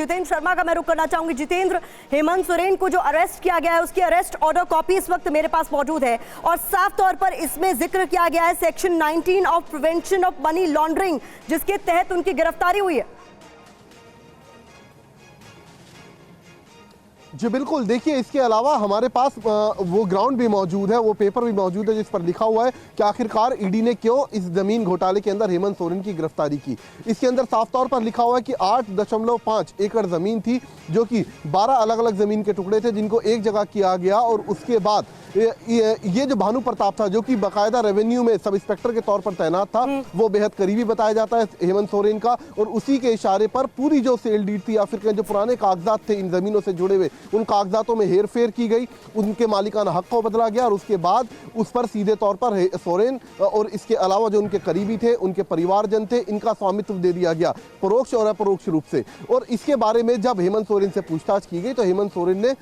जितेंद्र शर्मा का मैं रुख करना चाहूंगी। जितेंद्र, हेमंत सोरेन को जो अरेस्ट किया गया है उसकी अरेस्ट ऑर्डर कॉपी इस वक्त मेरे पास मौजूद है और साफ तौर पर इसमें जिक्र किया गया है section 19 of prevention of money laundering, जिसके तहत उनकी गिरफ्तारी हुई है। जी बिल्कुल, देखिए इसके अलावा हमारे पास वो ग्राउंड भी मौजूद है, वो पेपर भी मौजूद है जिस पर लिखा हुआ है कि आखिरकार ईडी ने क्यों इस जमीन घोटाले के अंदर हेमंत सोरेन की गिरफ्तारी की। इसके अंदर साफ तौर पर लिखा हुआ है कि 8.5 एकड़ जमीन थी जो कि 12 अलग अलग जमीन के टुकड़े थे जिनको एक जगह किया गया और उसके बाद ये जो भानु प्रताप था जो कि बाकायदा रेवेन्यू में सब इंस्पेक्टर के तौर पर तैनात था, वो बेहद करीबी बताया जाता है हेमंत सोरेन का, और उसी के इशारे पर पूरी जो सेल डीड थी या फिर जो पुराने कागजात थे इन जमीनों से जुड़े हुए, उन कागजातों में हेर फेर की गई, उनके मालिकाना हक को बदला गया और उसके बाद उस पर सीधे तौर पर सोरेन और इसके अलावा जो उनके करीबी थे, उनके परिवारजन थे, इनका स्वामित्व दे दिया गया परोक्ष और अपरोक्ष रूप से। और इसके बारे में जब हेमंत सोरेन से पूछताछ की गई तो हेमंत सोरेन ने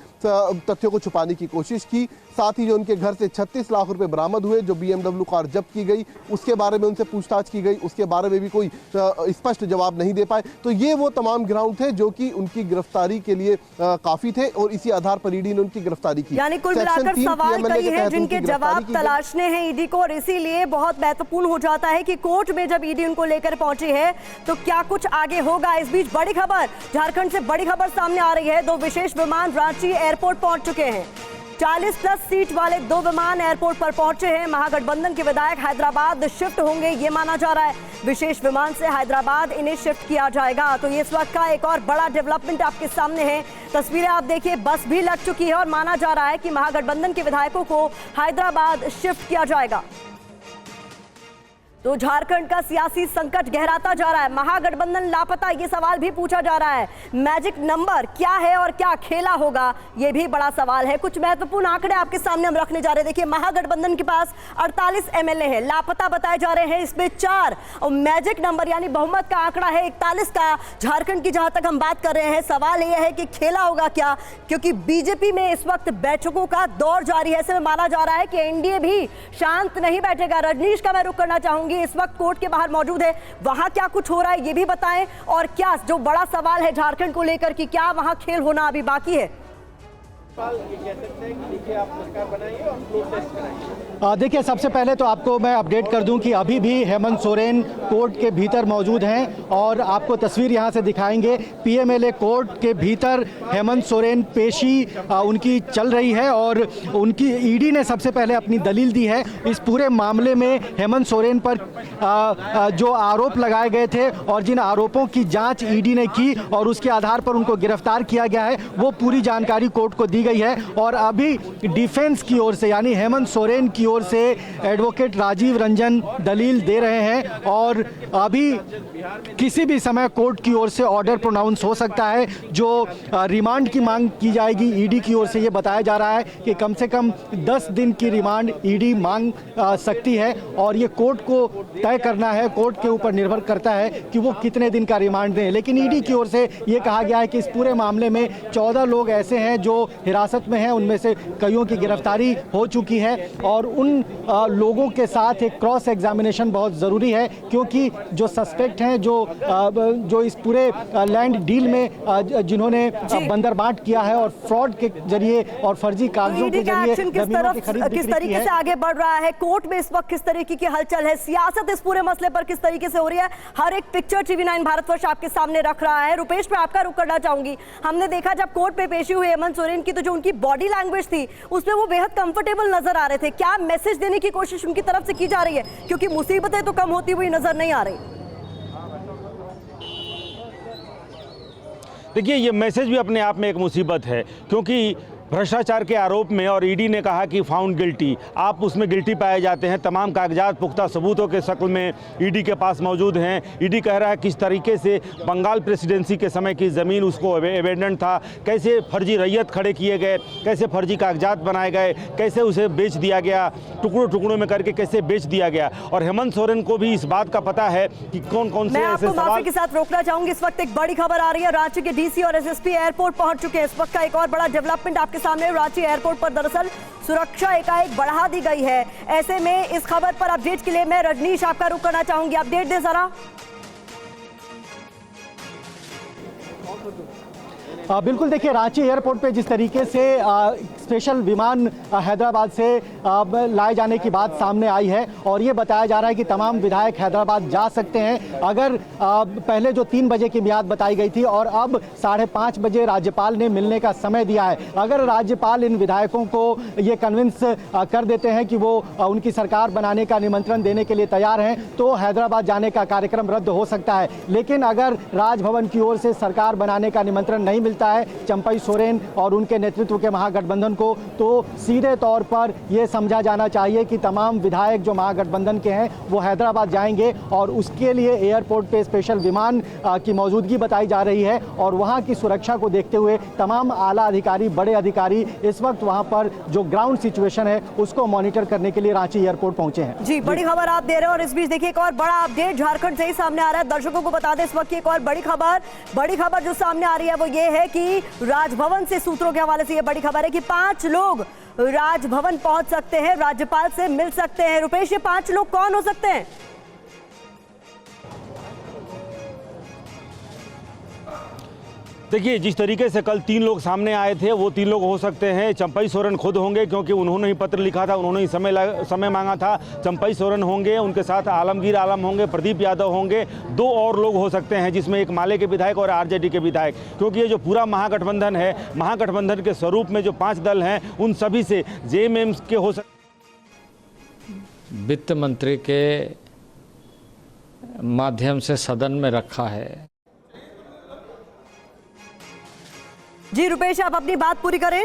तथ्यों को छुपाने की कोशिश की। साथ ही जो उनके घर से 36 लाख रुपए बरामद हुए, जो BMW कार जब्त की गई, उसके बारे में उनसे पूछताछ की गई, उसके बारे में भी कोई स्पष्ट जवाब नहीं दे पाए। तो ये वो तमाम ग्राउंड थे जो कि उनकी गिरफ्तारी के लिए काफी थे और इसी आधार पर ईडी ने उनकी गिरफ्तारी की। यानी कुल मिलाकर सवाल कई हैं जिनके जवाब तलाशने हैं ईडी को, और इसीलिए बहुत महत्वपूर्ण हो जाता है कि कोर्ट में जब ईडी उनको लेकर पहुंची है तो क्या कुछ आगे होगा। इस बीच बड़ी खबर, झारखंड से बड़ी खबर सामने आ रही है। 2 विशेष विमान रांची एयरपोर्ट पहुंच चुके हैं। 40+ सीट वाले 2 विमान एयरपोर्ट पर पहुंचे हैं। महागठबंधन के विधायक हैदराबाद शिफ्ट होंगे ये माना जा रहा है। विशेष विमान से हैदराबाद इन्हें शिफ्ट किया जाएगा। तो ये इस वक्त का एक और बड़ा डेवलपमेंट आपके सामने है। तस्वीरें आप देखिए, बस भी लग चुकी है और माना जा रहा है कि महागठबंधन के विधायकों को हैदराबाद शिफ्ट किया जाएगा। तो झारखंड का सियासी संकट गहराता जा रहा है। महागठबंधन लापता, ये सवाल भी पूछा जा रहा है। मैजिक नंबर क्या है और क्या खेला होगा, ये भी बड़ा सवाल है। कुछ महत्वपूर्ण आंकड़े आपके सामने हम रखने जा रहे हैं। देखिए, महागठबंधन के पास 48 MLA है, लापता बताए जा रहे हैं इसमें 4, और मैजिक नंबर यानी बहुमत का आंकड़ा है 41 का। झारखंड की जहां तक हम बात कर रहे हैं, सवाल यह है कि खेला होगा क्या, क्योंकि बीजेपी में इस वक्त बैठकों का दौर जारी है। ऐसे में माना जा रहा है कि एनडीए भी शांत नहीं बैठेगा। रजनीश का मैं रुख करना चाहूंगी, इस वक्त कोर्ट के बाहर मौजूद है, वहां क्या कुछ हो रहा है ये भी बताएं, और क्या जो बड़ा सवाल है झारखंड को लेकर कि क्या वहां खेल होना अभी बाकी है। देखिए, सबसे पहले तो आपको मैं अपडेट कर दूं कि अभी भी हेमंत सोरेन कोर्ट के भीतर मौजूद हैं और आपको तस्वीर यहां से दिखाएंगे। PMLA कोर्ट के भीतर हेमंत सोरेन पेशी उनकी चल रही है और उनकी ईडी ने सबसे पहले अपनी दलील दी है। इस पूरे मामले में हेमंत सोरेन पर जो आरोप लगाए गए थे और जिन आरोपों की जांच ईडी ने की और उसके आधार पर उनको गिरफ्तार किया गया है, वो पूरी जानकारी कोर्ट को दी गई है। और अभी डिफेंस की ओर से यानी हेमंत सोरेन की ओर से एडवोकेट राजीव रंजन दलील दे रहे हैं और अभी किसी भी समय कोर्ट की ओर से ऑर्डर प्रोनाउंस हो सकता है। जो रिमांड की मांग की जाएगी ईडी की ओर से, ये बताया जा रहा है कि कम से कम 10 दिन की रिमांड ईडी मांग सकती है और ये कोर्ट को तय करना है, कोर्ट के ऊपर निर्भर करता है कि वो कितने दिन का रिमांड दें। लेकिन ईडी की ओर से ये कहा गया है कि इस पूरे मामले में 14 लोग ऐसे हैं जो हिरासत में हैं, उनमें से कईयों की गिरफ्तारी हो चुकी है और उन लोगों के साथ एक क्रॉस एग्जामिनेशन बहुत ज़रूरी है, क्योंकि जो सस्पेक्ट हैं, जो इस पूरे लैंड डील में जिन्होंने बंदरबाट किया है और फ्रॉड के जरिए और फर्जी कागजों के जरिए किस तरीके से आगे बढ़ रहा है, कोर्ट में इस वक्त किस तरीके की हलचल है, सियासत इस पूरे मसले पर किस तरीके से हो रही है, हर एक पिक्चर TV9 भारतवर्ष आपके सामने रख रहा है। रुपेश, पे आपका रुख करना चाहूंगी। हमने देखा जब कोर्ट पे पेशी हुई हेमंत सोरेन की, तो जो उनकी बॉडी लैंग्वेज थी उसमें वो बेहद कंफर्टेबल नजर आ रहे थे। क्या मैसेज देने की कोशिश उनकी तरफ से की जा रही है, क्योंकि मुसीबतें तो कम होती हुई नजर नहीं आ रही। देखिए, ये मैसेज भी अपने आप में एक मुसीबत है, क्योंकि भ्रष्टाचार के आरोप में और ईडी ने कहा कि फाउंड गिल्टी, आप उसमें गिल्टी पाए जाते हैं। तमाम कागजात पुख्ता सबूतों के शक्ल में ईडी के पास मौजूद हैं। ईडी कह रहा है किस तरीके से बंगाल प्रेसिडेंसी के समय की ज़मीन उसको एबेंडन था, कैसे फर्जी रैयत खड़े किए गए, कैसे फर्जी कागजात बनाए गए, कैसे उसे बेच दिया गया, टुकड़ों टुकड़ों में करके कैसे बेच दिया गया। और हेमंत सोरेन को भी इस बात का पता है कि कौन कौन से ऐसे सवाल के साथ रोकना चाहूंगी। इस वक्त एक बड़ी खबर आ रही है, रांची के DC और SSP एयरपोर्ट पहुंच चुके हैं। इस वक्त का एक और बड़ा डेवलपमेंट आपके सामने, रांची एयरपोर्ट पर दरअसल सुरक्षा एकाएक बढ़ा दी गई है। ऐसे में इस खबर पर अपडेट के लिए मैं रजनीश आपका रुख करना चाहूंगी, अपडेट दे जरा। बिल्कुल, देखिए रांची एयरपोर्ट पे जिस तरीके से स्पेशल विमान हैदराबाद से लाए जाने की बात सामने आई है और ये बताया जा रहा है कि तमाम विधायक हैदराबाद जा सकते हैं। अगर पहले जो 3 बजे की मियाद बताई गई थी और अब 5:30 बजे राज्यपाल ने मिलने का समय दिया है, अगर राज्यपाल इन विधायकों को ये कन्विंस कर देते हैं कि वो उनकी सरकार बनाने का निमंत्रण देने के लिए तैयार हैं तो हैदराबाद जाने का कार्यक्रम रद्द हो सकता है। लेकिन अगर राजभवन की ओर से सरकार बनाने का निमंत्रण नहीं मिलता है चंपई सोरेन और उनके नेतृत्व के महागठबंधन को, तो सीधे तौर पर यह समझा जाना चाहिए कि तमाम विधायक जो महागठबंधन के हैं वो हैदराबाद जाएंगे और उसके लिए एयरपोर्ट पे स्पेशल विमान की मौजूदगी बताई जा रही है और वहां की सुरक्षा को देखते हुए तमाम आला अधिकारी, बड़े अधिकारी इस वक्त वहां पर जो ग्राउंड सिचुएशन है उसको मॉनिटर करने के लिए रांची एयरपोर्ट पहुंचे हैं। जी, बड़ी खबर आप दे रहे हो और इस बीच देखिए एक और बड़ा अपडेट झारखंड से ही सामने आ रहा है। दर्शकों को बता दें इस वक्त की एक और बड़ी खबर जो सामने आ रही है वो ये है कि राजभवन से सूत्रों के हवाले से ये बड़ी खबर है कि 5 लोग राजभवन पहुंच सकते हैं, राज्यपाल से मिल सकते हैं। रुपेश, ये 5 लोग कौन हो सकते हैं? देखिए, जिस तरीके से कल 3 लोग सामने आए थे वो 3 लोग हो सकते हैं। चंपई सोरेन खुद होंगे क्योंकि उन्होंने ही पत्र लिखा था, उन्होंने ही समय मांगा था। चंपई सोरेन होंगे, उनके साथ आलमगीर आलम होंगे, प्रदीप यादव होंगे, 2 और लोग हो सकते हैं जिसमें एक माले के विधायक और आरजेडी के विधायक। क्योंकि ये जो पूरा महागठबंधन है, महागठबंधन के स्वरूप में जो 5 दल हैं उन सभी से जेएमएम के हो सकते। वित्त मंत्री के माध्यम से सदन में रखा है। जी रुपेश, आप अपनी बात पूरी करें।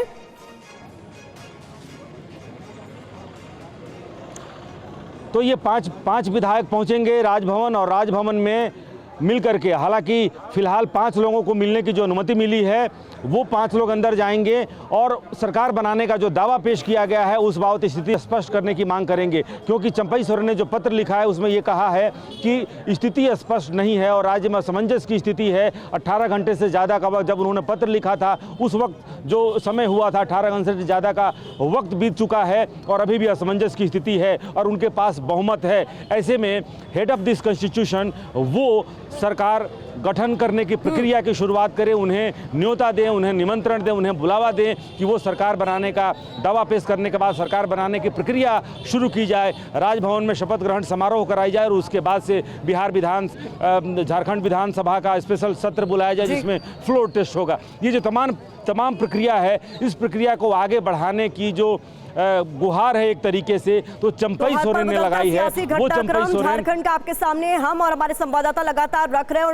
तो ये पांच विधायक पहुंचेंगे राजभवन और राजभवन में मिल करके, हालांकि फिलहाल 5 लोगों को मिलने की जो अनुमति मिली है वो 5 लोग अंदर जाएंगे और सरकार बनाने का जो दावा पेश किया गया है उस बाबत स्थिति स्पष्ट करने की मांग करेंगे। क्योंकि चंपई सोरेन ने जो पत्र लिखा है उसमें ये कहा है कि स्थिति स्पष्ट नहीं है और राज्य में असमंजस की स्थिति है। 18 घंटे से ज़्यादा का वक्त, जब उन्होंने पत्र लिखा था उस वक्त जो समय हुआ था 18 घंटे से ज़्यादा का वक्त बीत चुका है और अभी भी असमंजस की स्थिति है और उनके पास बहुमत है। ऐसे में हेड ऑफ दिस कॉन्स्टिट्यूशन वो सरकार गठन करने की प्रक्रिया की शुरुआत करें, उन्हें न्योता दें, उन्हें निमंत्रण दें, उन्हें बुलावा दें कि वो सरकार बनाने का दावा पेश करने के बाद सरकार बनाने की प्रक्रिया शुरू की जाए। राजभवन में शपथ ग्रहण समारोह कराई जाए और उसके बाद से झारखंड विधानसभा का स्पेशल सत्र बुलाया जाए जिसमें फ्लोर टेस्ट होगा। ये जो तमाम प्रक्रिया है, इस प्रक्रिया को आगे बढ़ाने की जो गुहार है एक तरीके से तो चंपई सोरेन ने लगाई है। वो चंपई सोरेन झारखंड का आपके सामने हम और हमारे संवाददाता लगातार रख रहे हैं और